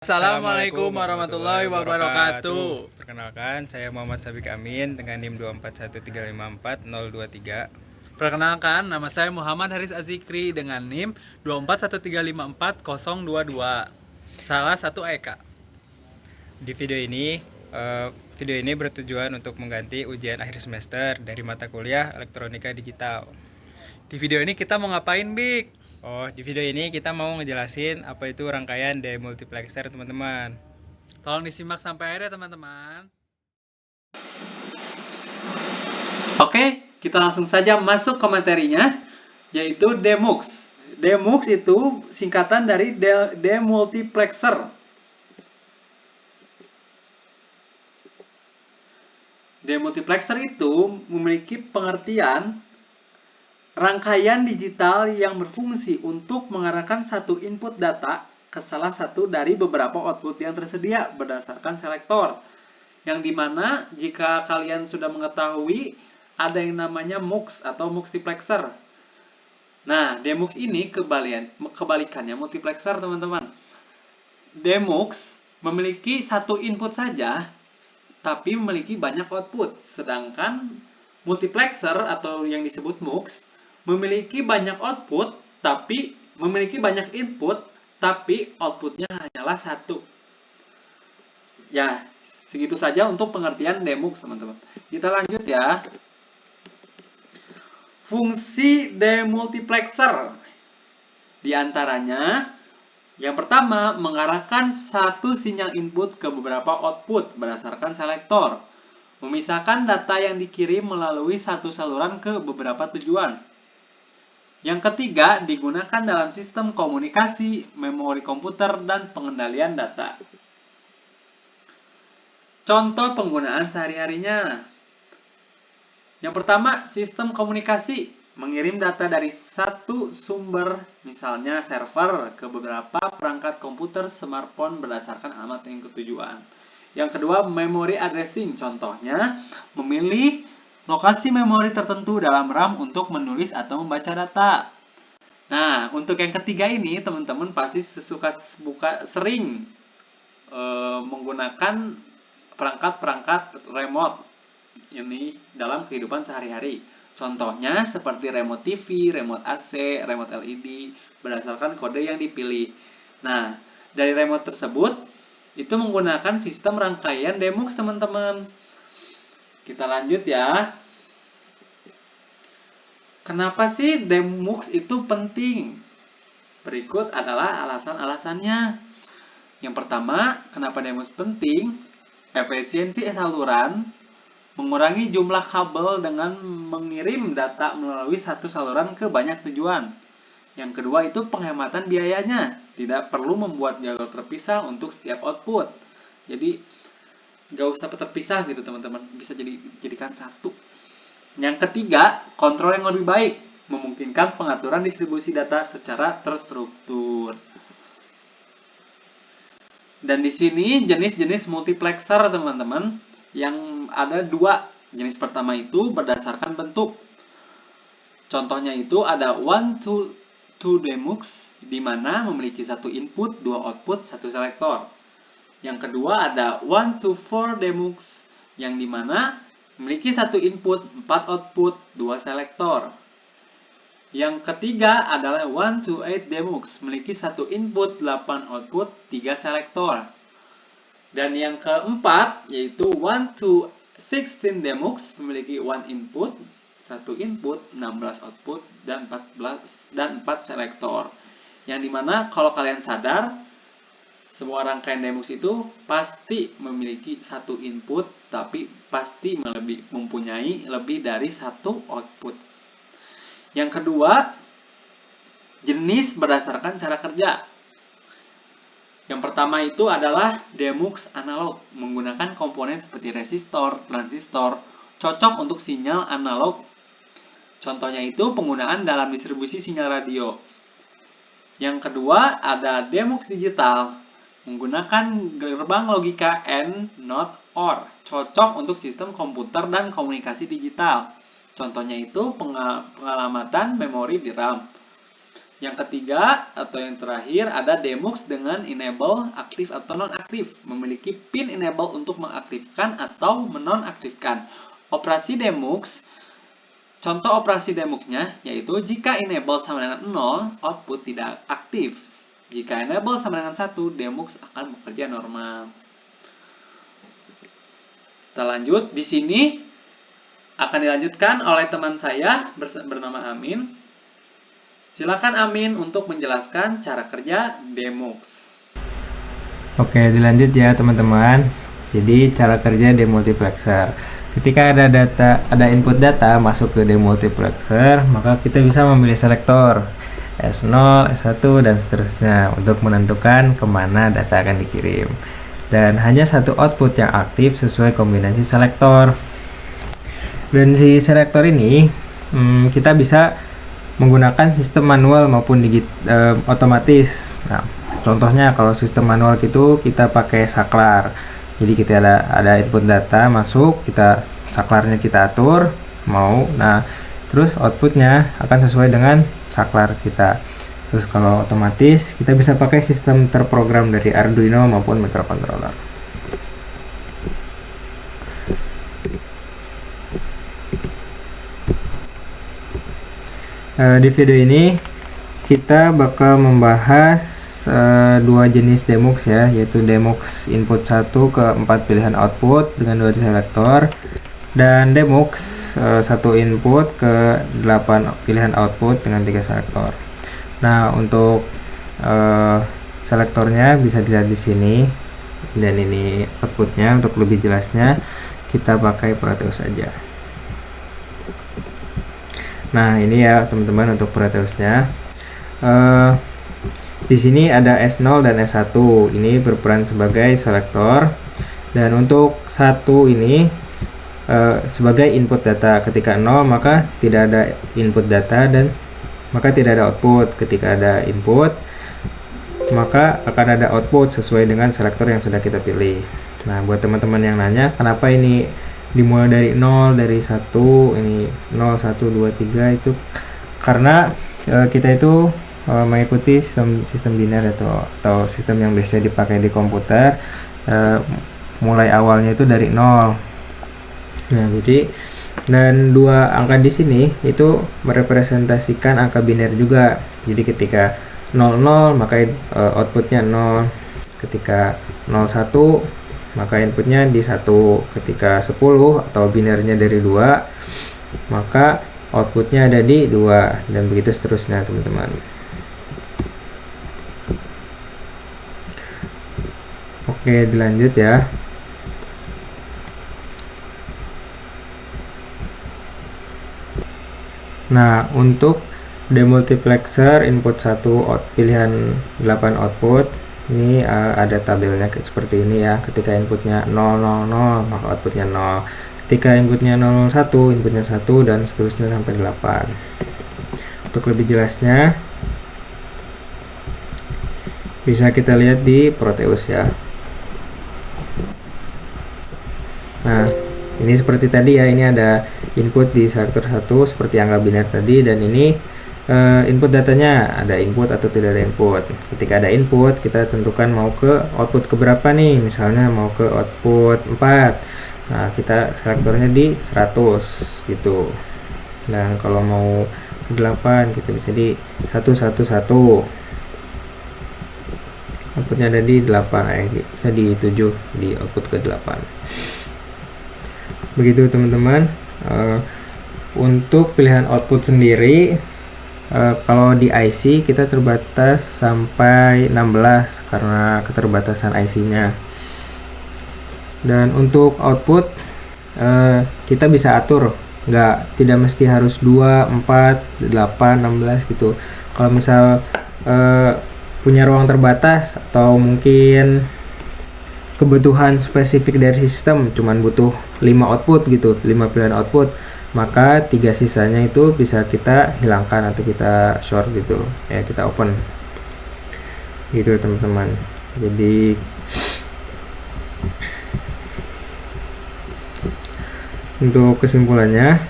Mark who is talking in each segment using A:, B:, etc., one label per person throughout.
A: Assalamualaikum warahmatullahi wabarakatuh.
B: Perkenalkan, saya Muhammad Sabik Amin dengan NIM 241354023.
A: Perkenalkan, nama saya Muhammad Haris Azikri dengan NIM 241354022. Salah satu EK.
B: Di video ini bertujuan untuk mengganti ujian akhir semester dari mata kuliah elektronika digital.
A: Di video ini kita mau ngapain, Bik?
B: Di video ini kita mau ngejelasin apa itu rangkaian demultiplexer, teman-teman.
A: Tolong disimak sampai akhir ya, teman-teman.
C: Oke, kita langsung saja masuk ke materinya, yaitu demux. Demux itu singkatan dari demultiplexer. Demultiplexer itu memiliki pengertian rangkaian digital yang berfungsi untuk mengarahkan satu input data ke salah satu dari beberapa output yang tersedia berdasarkan selektor. Yang dimana jika kalian sudah mengetahui ada yang namanya MUX atau multiplexer. Nah, demux ini kebalikannya multiplexer, teman-teman. Demux memiliki satu input saja, tapi memiliki banyak output. Sedangkan multiplexer atau yang disebut MUX memiliki banyak output, tapi memiliki banyak input, tapi outputnya hanyalah satu. Ya, segitu saja untuk pengertian demux, teman-teman. Kita lanjut ya. Fungsi demultiplexer di antaranya yang pertama, mengarahkan satu sinyal input ke beberapa output berdasarkan selektor. Memisahkan data yang dikirim melalui satu saluran ke beberapa tujuan. Yang ketiga, digunakan dalam sistem komunikasi, memori komputer, dan pengendalian data. Contoh penggunaan sehari-harinya. Yang pertama, sistem komunikasi. Mengirim data dari satu sumber, misalnya server, ke beberapa perangkat komputer smartphone berdasarkan alamat yang ketujuan. Yang kedua, memory addressing. Contohnya, memilih lokasi memori tertentu dalam RAM untuk menulis atau membaca data. Nah, untuk yang ketiga ini, teman-teman pasti sering menggunakan perangkat-perangkat remote ini dalam kehidupan sehari-hari. Contohnya seperti remote TV, remote AC, remote LED berdasarkan kode yang dipilih. Nah, dari remote tersebut itu menggunakan sistem rangkaian demux, teman-teman. Kita lanjut ya. Kenapa sih demux itu penting? Berikut adalah alasan-alasannya. Yang pertama, kenapa demux penting? Efisiensi saluran, mengurangi jumlah kabel dengan mengirim data melalui satu saluran ke banyak tujuan. Yang kedua itu penghematan biayanya. Tidak perlu membuat jalur terpisah untuk setiap output. Jadi gak usah terpisah gitu, teman-teman. Bisa jadikan satu. Yang ketiga, kontrol yang lebih baik. Memungkinkan pengaturan distribusi data secara terstruktur. Dan di sini jenis-jenis multiplexer, teman-teman, yang ada dua. Jenis pertama itu berdasarkan bentuk. Contohnya itu ada 1-to-2 demux, di mana memiliki satu input, dua output, satu selektor. Yang kedua ada 1-to-4 demux, yang di mana memiliki satu input, 4 output, dua selektor. Yang ketiga adalah 1-to-8 demux, memiliki satu input, 8 output, 3 selektor. Dan yang keempat yaitu 1-to-16 demux, memiliki 1 input, 1 input, 16 output, dan 4 selektor. Yang dimana kalau kalian sadar, semua rangkaian demux itu pasti memiliki satu input, tapi pasti mempunyai lebih dari satu output. Yang kedua, jenis berdasarkan cara kerja. Yang pertama itu adalah demux analog, menggunakan komponen seperti resistor, transistor, cocok untuk sinyal analog. Contohnya itu penggunaan dalam distribusi sinyal radio. Yang kedua ada demux digital, menggunakan gerbang logika AND, NOT, OR, cocok untuk sistem komputer dan komunikasi digital. Contohnya itu pengalamatan memori di RAM. Yang ketiga atau yang terakhir ada demux dengan enable aktif atau nonaktif, memiliki pin enable untuk mengaktifkan atau menonaktifkan. Operasi demux, contoh operasi demuxnya yaitu jika enable sama dengan 0, output tidak aktif. Jika enable sama dengan 1, demux akan bekerja normal. Kita lanjut, di sini akan dilanjutkan oleh teman saya bernama Amin. Silakan Amin untuk menjelaskan cara kerja demux.
B: Oke, dilanjut ya teman-teman. Jadi cara kerja demultiplexer. Ketika ada input data masuk ke demultiplexer, maka kita bisa memilih selektor S0, S1 dan seterusnya untuk menentukan kemana data akan dikirim. Dan hanya satu output yang aktif sesuai kombinasi selektor. Dan si selektor ini kita bisa menggunakan sistem manual maupun otomatis. Nah, contohnya kalau sistem manual gitu kita pakai saklar. Jadi kita ada input data masuk, saklarnya kita atur mau. Nah, terus outputnya akan sesuai dengan saklar kita. Terus kalau otomatis kita bisa pakai sistem terprogram dari Arduino maupun microcontroller. Di video ini kita bakal membahas dua jenis demux ya, yaitu demux input 1 ke 4 pilihan output dengan 2 selektor, dan demux 1 input ke 8 pilihan output dengan 3 selektor. Nah, untuk selektornya bisa dilihat di sini, dan ini outputnya. Untuk lebih jelasnya kita pakai Proteus saja. Nah, ini ya teman-teman untuk Proteusnya. Di sini ada S0 dan S1. Ini berperan sebagai selektor. Dan untuk 1 ini sebagai input data. Ketika 0 maka tidak ada input data dan maka tidak ada output. Ketika ada input maka akan ada output sesuai dengan selektor yang sudah kita pilih. Nah, buat teman-teman yang nanya kenapa ini dimulai dari 0, dari 1, ini 0, 1, 2, 3, itu karena kita itu mengikuti sistem biner atau sistem yang biasa dipakai di komputer. Mulai awalnya itu dari 0. Nah, jadi dan dua angka di sini itu merepresentasikan angka biner juga. Jadi ketika 00 maka outputnya 0, ketika 01 maka inputnya di 1, ketika 10 atau binernya dari 2 maka outputnya ada di 2, dan begitu seterusnya teman-teman. Oke, dilanjut ya. Nah, untuk demultiplexer input 1 pilihan 8 output, ini ada tabelnya seperti ini ya. Ketika inputnya 000 maka outputnya 0. Ketika inputnya 001 inputnya 1, dan seterusnya sampai 8. Untuk lebih jelasnya bisa kita lihat di Proteus ya. Nah, ini seperti tadi ya, ini ada input di selektor 1 seperti angka biner tadi, dan ini input datanya ada input atau tidak ada input. Ketika ada input kita tentukan mau ke output keberapa nih, misalnya mau ke output 4. Nah, kita selektornya di 100 gitu. Dan kalau mau ke 8 kita bisa di 111. Outputnya ada di 8, bisa di 7 di output ke 8. Begitu teman-teman. Untuk pilihan output sendiri, kalau di IC kita terbatas sampai 16 karena keterbatasan IC-nya. Dan untuk output kita bisa atur, tidak mesti harus 2, 4, 8, 16 gitu. Kalau misal punya ruang terbatas atau mungkin kebutuhan spesifik dari sistem cuman butuh 5 output gitu, 5 pilihan output, maka 3 sisanya itu bisa kita hilangkan atau kita short gitu ya, kita open gitu teman-teman. Jadi untuk kesimpulannya,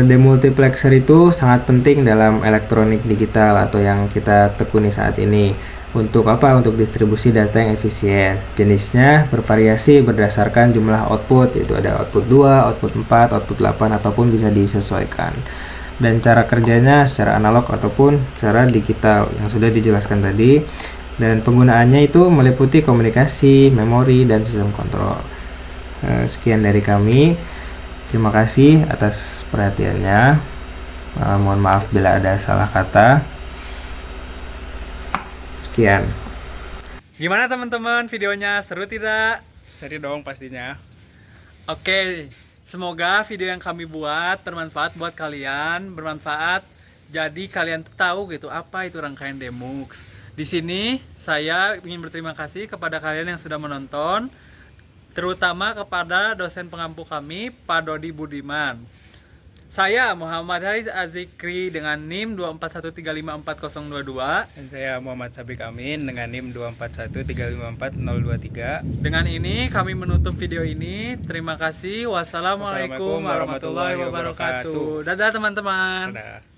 B: Demultiplexer itu sangat penting dalam elektronik digital atau yang kita tekuni saat ini. Untuk apa? Untuk distribusi data yang efisien. Jenisnya bervariasi berdasarkan jumlah output, yaitu ada output 2, output 4, output 8, ataupun bisa disesuaikan. Dan cara kerjanya secara analog ataupun secara digital yang sudah dijelaskan tadi. Dan penggunaannya itu meliputi komunikasi, memori, dan sistem kontrol. Sekian dari kami. Terima kasih atas perhatiannya. Mohon maaf bila ada salah kata. Sekian.
A: Gimana teman-teman, videonya seru tidak? Seru dong pastinya. Oke, semoga video yang kami buat bermanfaat buat kalian, bermanfaat. Jadi kalian tuh tahu gitu apa itu rangkaian Demux. Di sini saya ingin berterima kasih kepada kalian yang sudah menonton, terutama kepada dosen pengampu kami, Pak Dodi Budiman. Saya Muhammad Haris Azikri dengan NIM 241354022.
D: Dan saya Muhammad Sabik Amin dengan NIM 241354023.
A: Dengan ini kami menutup video ini. Terima kasih. Wassalamualaikum warahmatullahi wabarakatuh. Dadah teman-teman.
D: Dadah.